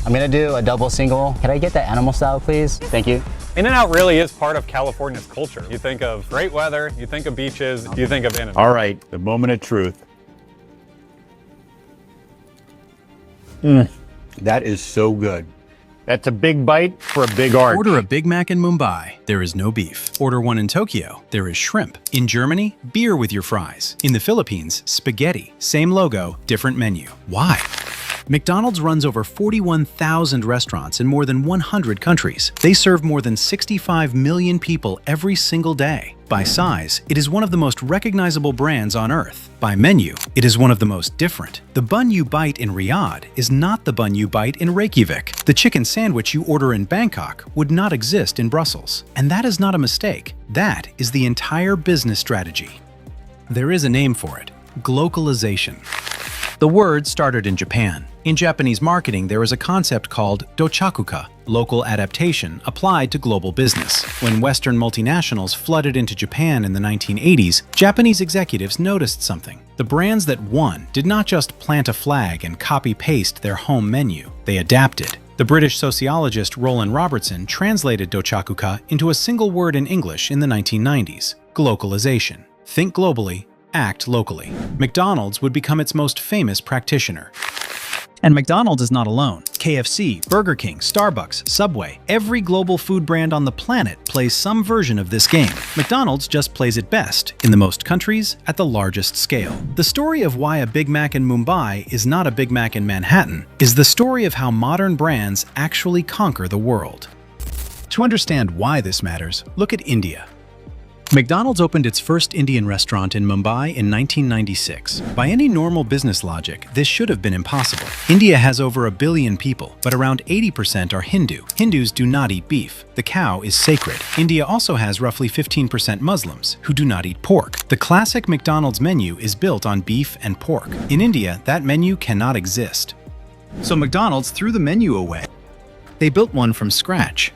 I'm gonna do a double single. Can I get the animal style, please? Thank you. In-N-Out really is part of California's culture. You think of great weather, you think of beaches, you think of In-N-Out. All right, the moment of truth. That is so good. That's a big bite for a big arch. Order a Big Mac in Mumbai, there is no beef. Order one in Tokyo, there is shrimp. In Germany, beer with your fries. In the Philippines, spaghetti. Same logo, different menu. Why? McDonald's runs over 41,000 restaurants in more than 100 countries. They serve more than 65 million people every single day. By size, it is one of the most recognizable brands on earth. By menu, it is one of the most different. The bun you bite in Riyadh is not the bun you bite in Reykjavik. The chicken sandwich you order in Bangkok would not exist in Brussels. And that is not a mistake. That is the entire business strategy. There is a name for it: glocalization. The word started in Japan. In Japanese marketing, there is a concept called dochakuka, local adaptation applied to global business. When Western multinationals flooded into Japan in the 1980s, Japanese executives noticed something. The brands that won did not just plant a flag and copy-paste their home menu. They adapted. The British sociologist Roland Robertson translated dochakuka into a single word in English in the 1990s: glocalization. Think globally, act locally. McDonald's would become its most famous practitioner. And McDonald's is not alone. KFC, Burger King, Starbucks, Subway, every global food brand on the planet plays some version of this game. McDonald's just plays it best, in the most countries, at the largest scale. The story of why a Big Mac in Mumbai is not a Big Mac in Manhattan is the story of how modern brands actually conquer the world. To understand why this matters, look at India. McDonald's opened its first Indian restaurant in Mumbai in 1996. By any normal business logic, this should have been impossible. India has over 1 billion people, but around 80% are Hindu. Hindus do not eat beef. The cow is sacred. India also has roughly 15% Muslims, who do not eat pork. The classic McDonald's menu is built on beef and pork. In India, that menu cannot exist. So McDonald's threw the menu away. They built one from scratch.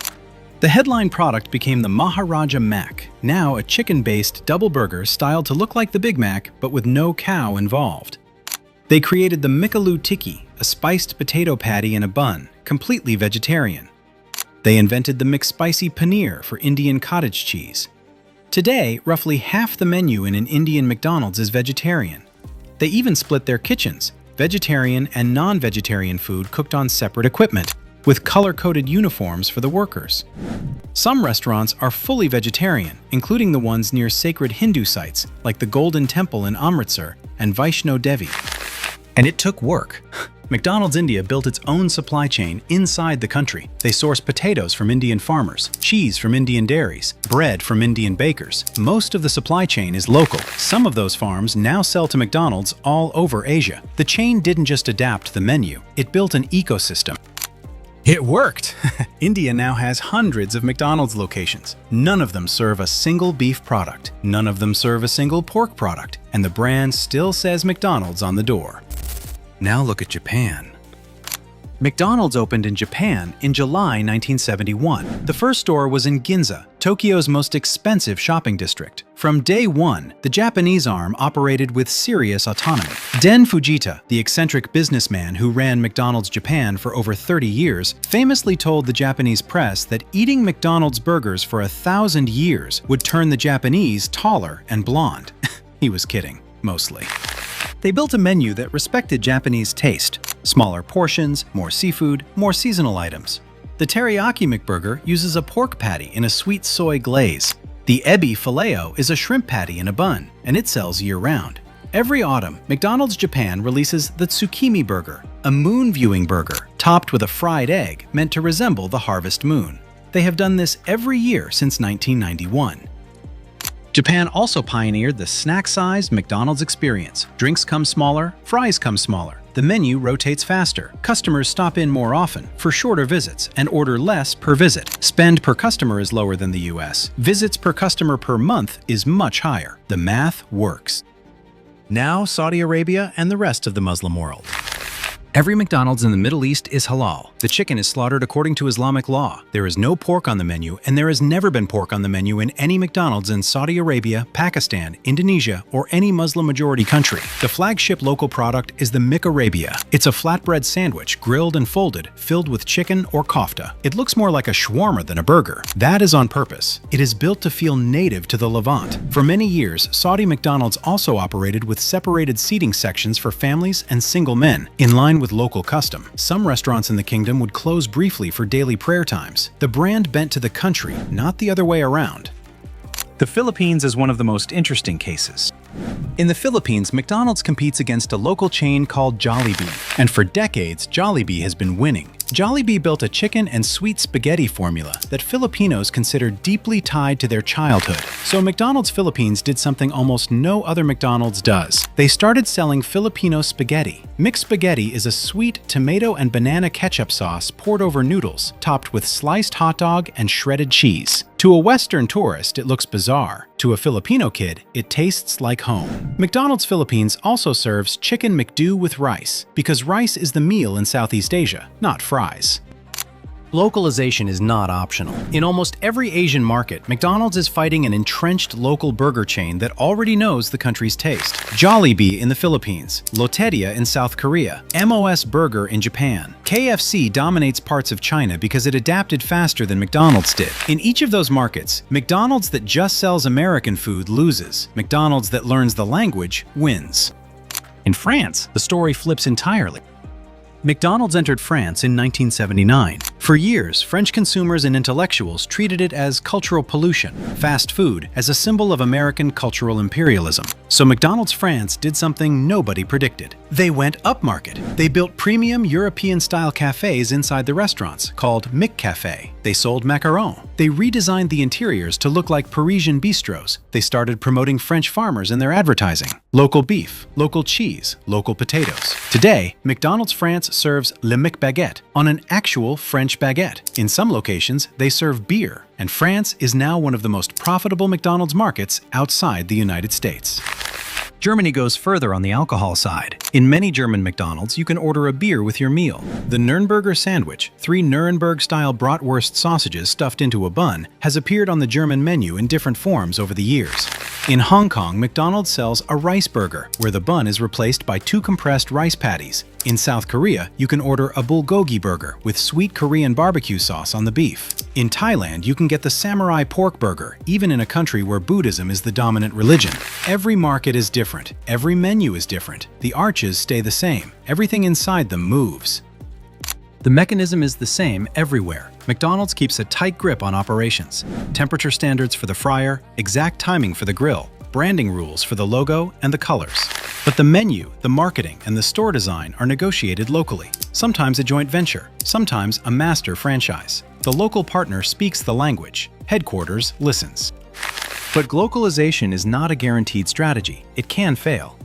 The headline product became the Maharaja Mac, now a chicken-based double burger styled to look like the Big Mac, but with no cow involved. They created the McAloo Tikki, a spiced potato patty in a bun, completely vegetarian. They invented the McSpicy paneer for Indian cottage cheese. Today, roughly half the menu in an Indian McDonald's is vegetarian. They even split their kitchens, vegetarian and non-vegetarian food cooked on separate equipment, with color-coded uniforms for the workers. Some restaurants are fully vegetarian, including the ones near sacred Hindu sites like the Golden Temple in Amritsar and Vaishno Devi. And it took work. McDonald's India built its own supply chain inside the country. They source potatoes from Indian farmers, cheese from Indian dairies, bread from Indian bakers. Most of the supply chain is local. Some of those farms now sell to McDonald's all over Asia. The chain didn't just adapt the menu, it built an ecosystem. It worked! India now has hundreds of McDonald's locations. None of them serve a single beef product. None of them serve a single pork product. And the brand still says McDonald's on the door. Now look at Japan. McDonald's opened in Japan in July 1971. The first store was in Ginza, Tokyo's most expensive shopping district. From day one, the Japanese arm operated with serious autonomy. Den Fujita, the eccentric businessman who ran McDonald's Japan for over 30 years, famously told the Japanese press that eating McDonald's burgers for 1,000 years would turn the Japanese taller and blonde. He was kidding, mostly. They built a menu that respected Japanese taste. Smaller portions, more seafood, more seasonal items. The teriyaki McBurger uses a pork patty in a sweet soy glaze. The ebi filet-o is a shrimp patty in a bun, and it sells year-round. Every autumn, McDonald's Japan releases the Tsukimi Burger, a moon-viewing burger topped with a fried egg meant to resemble the harvest moon. They have done this every year since 1991. Japan also pioneered the snack-sized McDonald's experience. Drinks come smaller, fries come smaller. The menu rotates faster. Customers stop in more often, for shorter visits, and order less per visit. Spend per customer is lower than the US. Visits per customer per month is much higher. The math works. Now Saudi Arabia and the rest of the Muslim world. Every McDonald's in the Middle East is halal. The chicken is slaughtered according to Islamic law. There is no pork on the menu, and there has never been pork on the menu in any McDonald's in Saudi Arabia, Pakistan, Indonesia, or any Muslim-majority country. The flagship local product is the McArabia. It's a flatbread sandwich, grilled and folded, filled with chicken or kofta. It looks more like a shawarma than a burger. That is on purpose. It is built to feel native to the Levant. For many years, Saudi McDonald's also operated with separated seating sections for families and single men, in line with local custom. Some restaurants in the kingdom would close briefly for daily prayer times. The brand bent to the country, not the other way around. The Philippines is one of the most interesting cases. In the Philippines, McDonald's competes against a local chain called Jollibee, and for decades, Jollibee has been winning. Jollibee built a chicken and sweet spaghetti formula that Filipinos consider deeply tied to their childhood. So McDonald's Philippines did something almost no other McDonald's does. They started selling Filipino spaghetti. McSpaghetti is a sweet tomato and banana ketchup sauce poured over noodles, topped with sliced hot dog and shredded cheese. To a Western tourist, it looks bizarre. To a Filipino kid, it tastes like home. McDonald's Philippines also serves chicken McDo with rice, because rice is the meal in Southeast Asia, not fries. Localization is not optional. In almost every Asian market, McDonald's is fighting an entrenched local burger chain that already knows the country's taste. Jollibee in the Philippines, Loteria in South Korea, MOS Burger in Japan. KFC dominates parts of China because it adapted faster than McDonald's did. In each of those markets, McDonald's that just sells American food loses. McDonald's that learns the language wins. In France, the story flips entirely. McDonald's entered France in 1979. For years, French consumers and intellectuals treated it as cultural pollution, fast food, as a symbol of American cultural imperialism. So McDonald's France did something nobody predicted. They went upmarket. They built premium European-style cafes inside the restaurants, called McCafe. They sold macarons. They redesigned the interiors to look like Parisian bistros. They started promoting French farmers in their advertising. Local beef, local cheese, local potatoes. Today, McDonald's France serves Le McBaguette on an actual French baguette. In some locations, they serve beer, and France is now one of the most profitable McDonald's markets outside the United States. Germany goes further on the alcohol side. In many German McDonald's, you can order a beer with your meal. The Nürnberger sandwich, 3 Nuremberg-style bratwurst sausages stuffed into a bun, has appeared on the German menu in different forms over the years. In Hong Kong, McDonald's sells a rice burger, where the bun is replaced by 2 compressed rice patties. In South Korea, you can order a bulgogi burger with sweet Korean barbecue sauce on the beef. In Thailand, you can get the samurai pork burger, even in a country where Buddhism is the dominant religion. Every market is different. Every menu is different. The arches stay the same. Everything inside them moves. The mechanism is the same everywhere. McDonald's keeps a tight grip on operations. Temperature standards for the fryer, exact timing for the grill, branding rules for the logo and the colors. But the menu, the marketing, and the store design are negotiated locally. Sometimes a joint venture, sometimes a master franchise. The local partner speaks the language. Headquarters listens. But glocalization is not a guaranteed strategy. It can fail.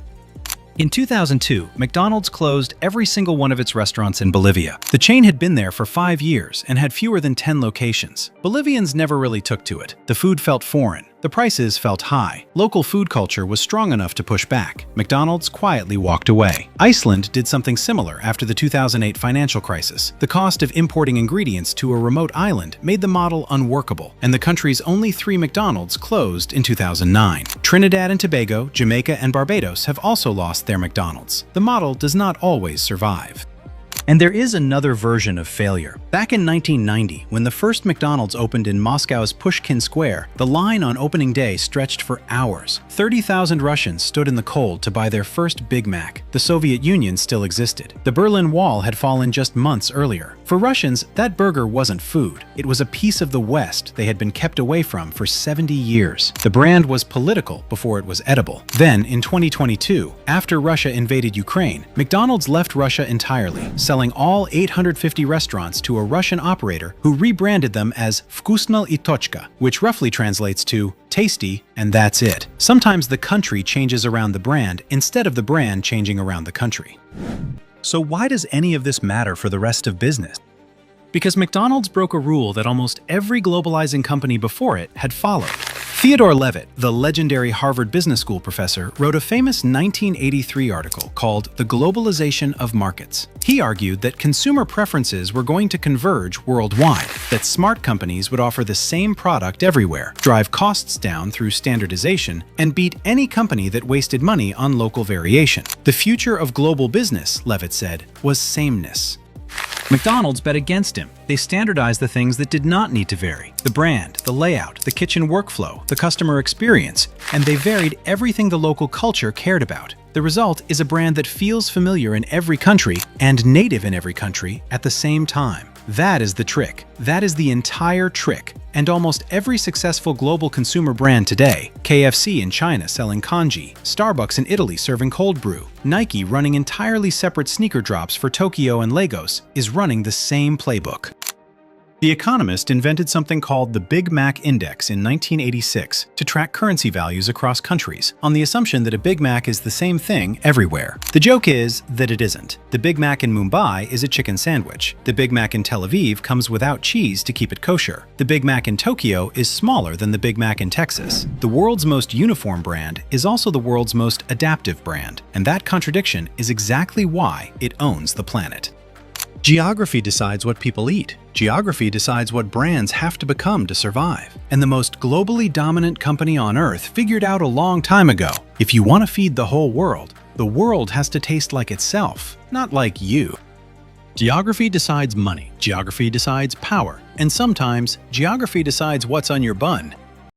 In 2002, McDonald's closed every single one of its restaurants in Bolivia. The chain had been there for 5 years and had fewer than 10 locations. Bolivians never really took to it. The food felt foreign. The prices felt high. Local food culture was strong enough to push back. McDonald's quietly walked away. Iceland did something similar after the 2008 financial crisis. The cost of importing ingredients to a remote island made the model unworkable, and the country's only 3 McDonald's closed in 2009. Trinidad and Tobago, Jamaica, and Barbados have also lost their McDonald's. The model does not always survive. And there is another version of failure. Back in 1990, when the first McDonald's opened in Moscow's Pushkin Square, the line on opening day stretched for hours. 30,000 Russians stood in the cold to buy their first Big Mac. The Soviet Union still existed. The Berlin Wall had fallen just months earlier. For Russians, that burger wasn't food. It was a piece of the West they had been kept away from for 70 years. The brand was political before it was edible. Then, in 2022, after Russia invaded Ukraine, McDonald's left Russia entirely, selling all 850 restaurants to a Russian operator who rebranded them as Vkusno I Tochka, which roughly translates to tasty, and that's it. Sometimes the country changes around the brand instead of the brand changing around the country. So why does any of this matter for the rest of business? Because McDonald's broke a rule that almost every globalizing company before it had followed. Theodore Levitt, the legendary Harvard Business School professor, wrote a famous 1983 article called The Globalization of Markets. He argued that consumer preferences were going to converge worldwide, that smart companies would offer the same product everywhere, drive costs down through standardization, and beat any company that wasted money on local variation. The future of global business, Levitt said, was sameness. McDonald's bet against him. They standardized the things that did not need to vary: the brand, the layout, the kitchen workflow, the customer experience, and they varied everything the local culture cared about. The result is a brand that feels familiar in every country and native in every country at the same time. That is the trick. That is the entire trick. And almost every successful global consumer brand today, KFC in China selling congee, Starbucks in Italy serving cold brew, Nike running entirely separate sneaker drops for Tokyo and Lagos, is running the same playbook. The Economist invented something called the Big Mac Index in 1986 to track currency values across countries, on the assumption that a Big Mac is the same thing everywhere. The joke is that it isn't. The Big Mac in Mumbai is a chicken sandwich. The Big Mac in Tel Aviv comes without cheese to keep it kosher. The Big Mac in Tokyo is smaller than the Big Mac in Texas. The world's most uniform brand is also the world's most adaptive brand, and that contradiction is exactly why it owns the planet. Geography decides what people eat. Geography decides what brands have to become to survive. And the most globally dominant company on Earth figured out a long time ago, if you want to feed the whole world, the world has to taste like itself, not like you. Geography decides money. Geography decides power. And sometimes, geography decides what's on your bun.